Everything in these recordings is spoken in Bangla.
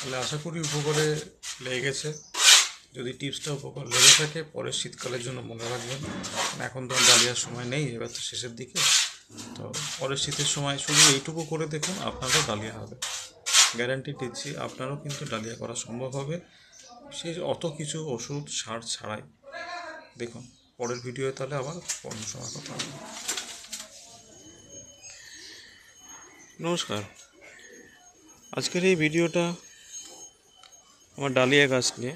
তাহলে আশা করি উপকারে লেগেছে। যদি টিপসটা উপকার লেগে থাকে পরের শীতকালের জন্য মনে রাখবেন। এখন তো আর ডালিয়ার সময় নেই, এবার তো শেষের দিকে। তো পরের শীতের সময় শুধু এইটুকু করে দেখুন, আপনারও ডালিয়া হবে। গ্যারান্টি দিচ্ছি, আপনারও কিন্তু ডালিয়া করা সম্ভব হবে, সেই অত কিছু ওষুধ সার ছাড়াই। দেখুন পরের ভিডিও, তাহলে আবার অন্য সময় কথা হবে। নমস্কার, আজকের এই ভিডিওটা আমার ডালিয়া গাছ নিয়ে।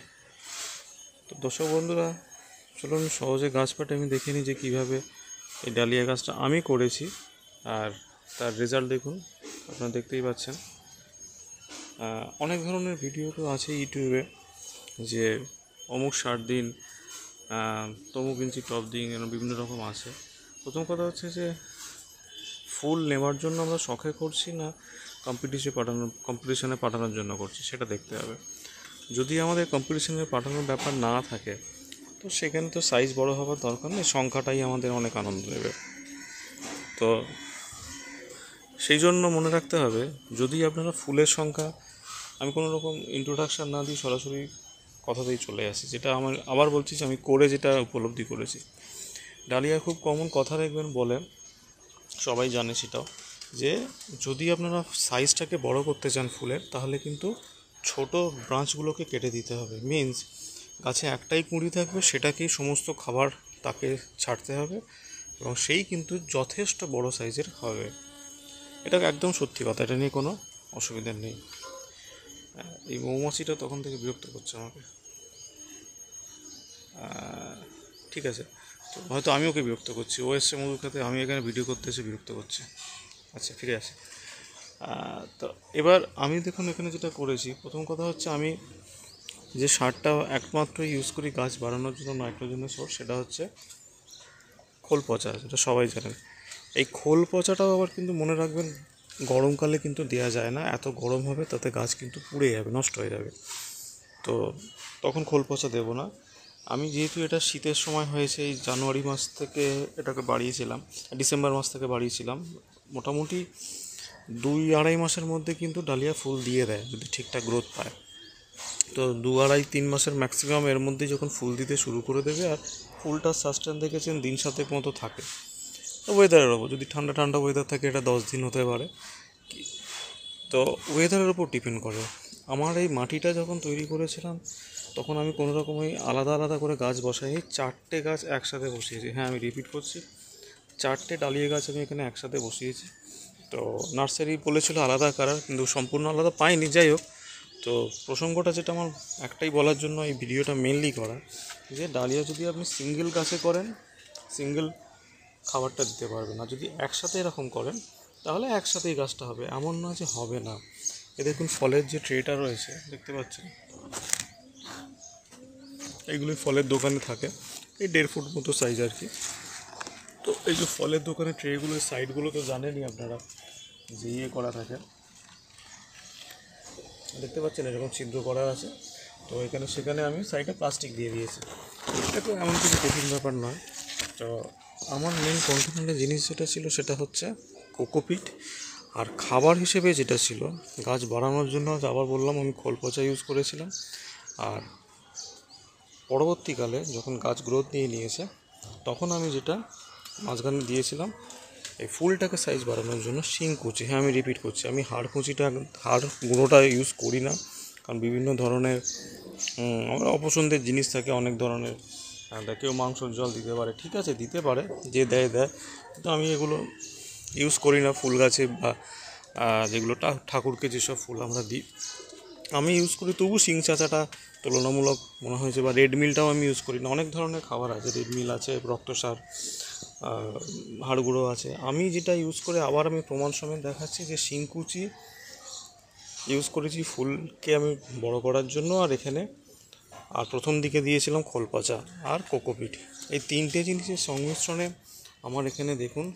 তো দর্শক বন্ধুরা, চলুন সহজে গাছ পাটে আমি দেখে নিই যে কীভাবে এই ডালিয়া গাছটা আমি করেছি, আর তার রেজাল্ট দেখুন। আপনারা দেখতেই পাচ্ছেন, অনেক ধরনের ভিডিও তো আছে ইউটিউবে, যে অমুক সার দিন, তমুক ইঞ্চি টপ দিন, বিভিন্ন রকম আছে। প্রথম কথা হচ্ছে যে ফুল নেওয়ার জন্য আমরা শখে করছি না কম্পিটিশনে পাঠানোর জন্য করছি, সেটা দেখতে হবে। যদি আমাদের কম্পিটিশনে পাঠানোর ব্যাপার না থাকে, তো সেখানে তো সাইজ বড় হওয়ার দরকার নেই, সংখ্যাটাই আমাদের অনেক আনন্দ দেবে। তো সেই জন্য মনে রাখতে হবে, যদি আপনারা ফুলের সংখ্যা, আমি কোনো রকম ইন্ট্রোডাকশান না দিই, সরাসরি কথাতেই চলে আসি, যেটা আমার আবার বলছি যে আমি করে যেটা উপলব্ধি করেছি। ডালিয়া খুব কমন কথা দেখবেন বলে, সবাই জানে সেটাও, যে যদি আপনারা সাইজটাকে বড় করতে চান ফুলের, তাহলে কিন্তু ছোট ব্রাঞ্চগুলোকে কেটে দিতে হবে। মিন্স গাছে একটাই কুঁড়ি থাকবে, সেটাকেই সমস্ত খাবার তাকে ছাড়তে হবে, এবং সেই কিন্তু যথেষ্ট বড় সাইজের হবে। এটা একদম সত্যি কথা, এটা নিয়ে কোনো অসুবিধা নেই। এই মৌমাছিটা তখন থেকে বিরক্ত করছে আমাকে। ঠিক আছে, তো হয়তো আমি ওকে বিরক্ত করছি, ও এসছে মধু খেতে, আমি এখানে ভিডিও করতে এসে বিরক্ত করছি। আচ্ছা, ফিরে আসি। তো এবার আমি দেখুন এখানে যেটা করেছি, প্রথম কথা হচ্ছে আমি যে সারটা একমাত্র ইউজ করি গাছ বাড়ানোর জন্য, নাইট্রোজেনের সোর্স, সেটা হচ্ছে খোল পচা, যেটা সবাই জানেন। এই খোল পচাটাও আবার কিন্তু মনে রাখবেন, গরমকালে কিন্তু দেওয়া যায় না, এত গরম হবে তাতে গাছ কিন্তু পুড়ে যাবে, নষ্ট হয়ে যাবে। তো তখন খোল পচা দেবো না। আমি যেহেতু এটা শীতের সময় হয়েছে, এই জানুয়ারি মাস থেকে এটাকে বাড়িয়েছিলাম, ডিসেম্বর মাস থেকে বাড়িয়েছিলাম, মোটামুটি 2-2.5 মাসের মধ্যে কিন্তু ডালিয়া ফুল দিয়ে দেয় যদি ঠিকঠাক গ্রোথ পায়। তো 2-2.5-3 মাসের ম্যাক্সিমাম এর মধ্যে যখন ফুল দিতে শুরু করে দেবে, আর ফুলটার সাস্টেন দেখেছেন দিন 7 মতো থাকে। তো ওয়েদারের ওপর, যদি ঠান্ডা ঠান্ডা ওয়েদার থাকে এটা 10 দিন হতে পারে। তো ওয়েদারের ওপর ডিপেন্ড করে। আমার এই মাটিটা যখন তৈরি করেছিলাম, তখন আমি কোনো রকমই আলাদা আলাদা করে গাছ বসাইনি, 4টে গাছ একসাথে বসিয়েছি। হ্যাঁ, আমি রিপিট করছি, 4টে ডালিয়া গাছ আমি এখানে একসাথে বসিয়েছি। তো নার্সারি বলেছিল আলাদা কালার, কিন্তু সম্পূর্ণ আলাদা পাইনি। যাই হোক, তো প্রসঙ্গটা যেটা আমার একটাই বলার জন্য এই ভিডিওটা মেনলি করা, যে ডালিয়া যদি আপনি সিঙ্গেল গাছে করেন, সিঙ্গেল খাবারটা দিতে পারবেন, আর যদি একসাথে এরকম করেন, তাহলে একসাথেই গাছটা হবে, এমন না যে হবে না। এ দেখুন ফলের যে ট্রেটা রয়েছে দেখতে পাচ্ছেন, এইগুলি ফলের দোকানে থাকে, এই 1.5 ফুট মতো সাইজ আর কি। তো এই যে ফলের দোকানে ট্রেগুলোর সাইডগুলো তো জানেনই আপনারা, যে করা থাকে, দেখতে পাচ্ছেন এরকম ছিদ্র করা আছে। তো এখানে সেখানে আমি সাইডে প্লাস্টিক দিয়ে দিয়েছি। এটা এমন কিছু কঠিন ব্যাপার নয়। তো আমার মেন কন্টেনারের জিনিস যেটা ছিল সেটা হচ্ছে কোকোপিট, আর খাবার হিসেবে যেটা ছিল গাছ বাড়ানোর জন্য, আবার বললাম আমি খোল পচা ইউজ করেছিলাম। আর পরবর্তীকালে যখন গাছ গ্রোথ নিয়ে নিয়েছে, তখন আমি যেটা মাঝখানে দিয়েছিলাম এই ফুলটাকে সাইজ বাড়ানোর জন্য, শিংকুচি। হ্যাঁ, আমি রিপিট করছি, আমি হাড় গুঁড়োটা ইউজ করি না, কারণ বিভিন্ন ধরনের আমার অপছন্দের জিনিস থাকে, অনেক ধরনের। কেউ মাংসর জল দিতে পারে, ঠিক আছে দিতে পারে, যে দেয়, কিন্তু আমি এগুলো ইউজ করি না ফুল গাছে, বা যেগুলো ঠাকুরকে যেসব ফুল আমরা দিই আমি ইউজ করি। তবু শিং চাচাটা তুলনামূলক মনে হয়েছে, বা রেড মিলটাও আমি ইউজ করি না। অনেক ধরনের খাবার আছে, রেড মিল আছে, রক্তসার, হাড়গুঁড়ো আছে। আমি যেটা ইউজ করে, আবার আমি প্রমাণ সমেত দেখাচ্ছি যে শিংকুচি ইউজ করেছি ফুলকে আমি বড় করার জন্য, আর এখানে আর প্রথম দিকে দিয়েছিলাম খোল পচা আর কোকোপিট। এই 3টে জিনিসের সংমিশ্রণে আমার এখানে দেখুন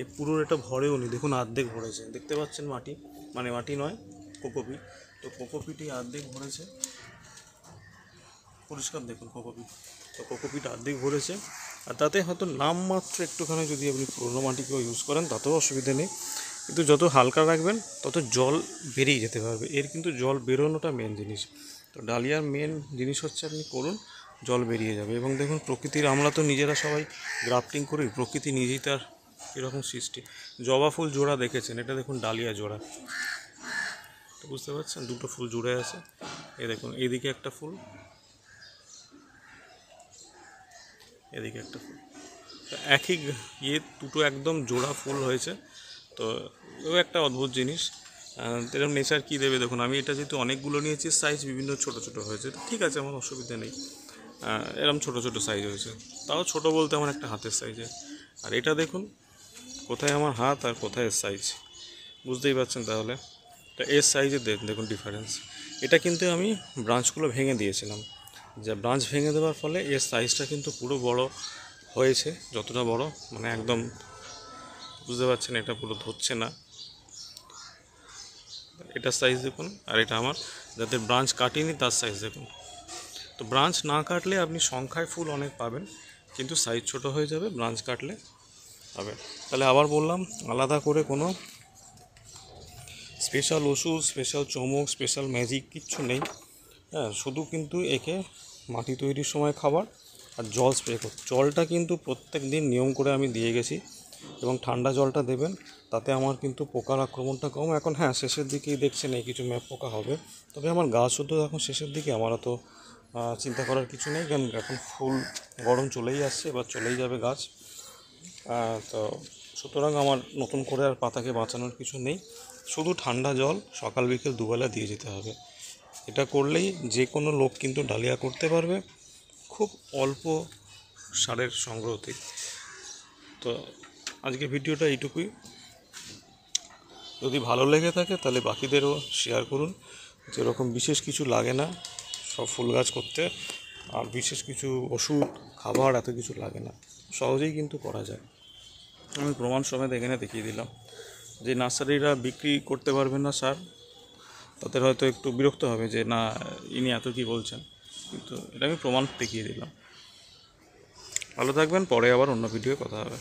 এই পুরো এটা ভরেও নি, দেখুন অর্ধেক ভরেছে, দেখতে পাচ্ছেন মাটি, মানে মাটি নয়, কোকোপিট। তো কোকোপিটই অর্ধেক ভরেছে, পরিষ্কার দেখুন কোকোপিট। তো কোকোপিট অর্ধেক ভরেছে, আর তাতে হয়তো নামমাত্র একটুখানি যদি আপনি পুরোনো মাটিকেও ইউজ করেন তাতেও অসুবিধা নেই। কিন্তু যত হালকা রাখবেন তত জল বেরিয়ে যেতে পারবে, এর কিন্তু জল বেরোনোটা মেন জিনিস। তো ডালিয়ার মেন জিনিস হচ্ছে আপনি করুন, জল বেরিয়ে যাবে। এবং দেখুন প্রকৃতির, আমরা তো নিজেরা সবাই গ্রাফটিং করি, প্রকৃতি নিজেই তার এরকম সৃষ্টি। জবা ফুল জোড়া দেখেছেন, এটা দেখুন ডালিয়া জোড়া, তো বুঝতে পারছেন দুটো ফুল জুড়ে আছে। এই দেখুন এদিকে একটা ফুল, এদিকে একটা ফুল, তো একই দুটো একদম জোড়া ফুল হয়েছে। তো ও একটা অদ্ভুত জিনিস, এরকম নেচার কী দেবে। দেখুন আমি এটা যেহেতু অনেকগুলো নিয়েছি, সাইজ বিভিন্ন ছোট ছোট হয়েছে, তো ঠিক আছে, আমার অসুবিধা নেই। এরকম ছোট ছোট সাইজ হয়েছে, তাও ছোট বলতে আমার একটা হাতের সাইজে। আর এটা দেখুন কোথায় আমার হাত আর কোথায় এর সাইজ, বুঝতেই পারছেন তাহলে। তো এর সাইজে দেখুন ডিফারেন্স। এটা কিন্তু আমি ব্রাঞ্চগুলো ভেঙে দিয়েছিলাম, যা ব্রাঞ্চ ভেঙে দেওয়ার ফলে এর সাইজটা কিন্তু পুরো বড় হয়েছে, যতটা বড় মানে একদম বুঝতে পারছেন, এটা পুরো ধরছে না। এটার সাইজ দেখুন, আর এটা আমার যাতে ব্রাঞ্চ কাটিনি তার সাইজ দেখুন। তো ব্রাঞ্চ না কাটলে আপনি সংখ্যায় ফুল অনেক পাবেন, কিন্তু সাইজ ছোট হয়ে যাবে, ব্রাঞ্চ কাটলে পাবেন। তাহলে আবার বললাম, আলাদা করে কোনো স্পেশাল ওষুধ, স্পেশাল চমক, স্পেশাল ম্যাজিক কিচ্ছু নেই। হ্যাঁ, শুধু কিন্তু একে মাটি তৈরির সময় খাবার আর জল স্প্রে করতে, জলটা কিন্তু প্রত্যেক দিন নিয়ম করে আমি দিয়ে গেছি, এবং ঠান্ডা জলটা দেবেন, তাতে আমার কিন্তু পোকার আক্রমণটা কম। এখন হ্যাঁ শেষের দিকেই দেখছেন এই কিছু পোকা হবে, তবে আমার গাছ শুধু এখন শেষের দিকে, আমার তো চিন্তা করার কিছু নেই, কারণ এখন ফুল গরম চলেই আসছে, এবার চলেই যাবে গাছ। তো সুতরাং আমার নতুন করে আর পাতাকে বাঁচানোর কিছু নেই, শুধু ঠান্ডা জল সকাল বিকেল দুবেলা দিয়ে যেতে হবে। এটা করলেই যে কোনো লোক কিন্তু ডালিয়া করতে পারবে খুব অল্প সারের সংগ্রহতে। তো আজকে ভিডিওটা এইটুকুই, যদি ভালো লেগে থাকে তাহলে বাকিদেরও শেয়ার করুন। যেরকম বিশেষ কিছু লাগে না সব ফুল গাছ করতে, আর বিশেষ কিছু ওষুধ খাবার এত কিছু লাগে না, সহজেই কিন্তু করা যায়। আমি প্রমাণ সমেত এখানে দেখিয়ে দিলাম। যে নার্সারিরা বিক্রি করতে পারবেন না সার, তাদের হয়তো একটু বিরক্ত হবে যে না ইনি এত কী বলছেন, কিন্তু এটা আমি প্রমাণ দেখিয়ে দিলাম। ভালো থাকবেন, পরে আবার অন্য ভিডিও কথা হবে।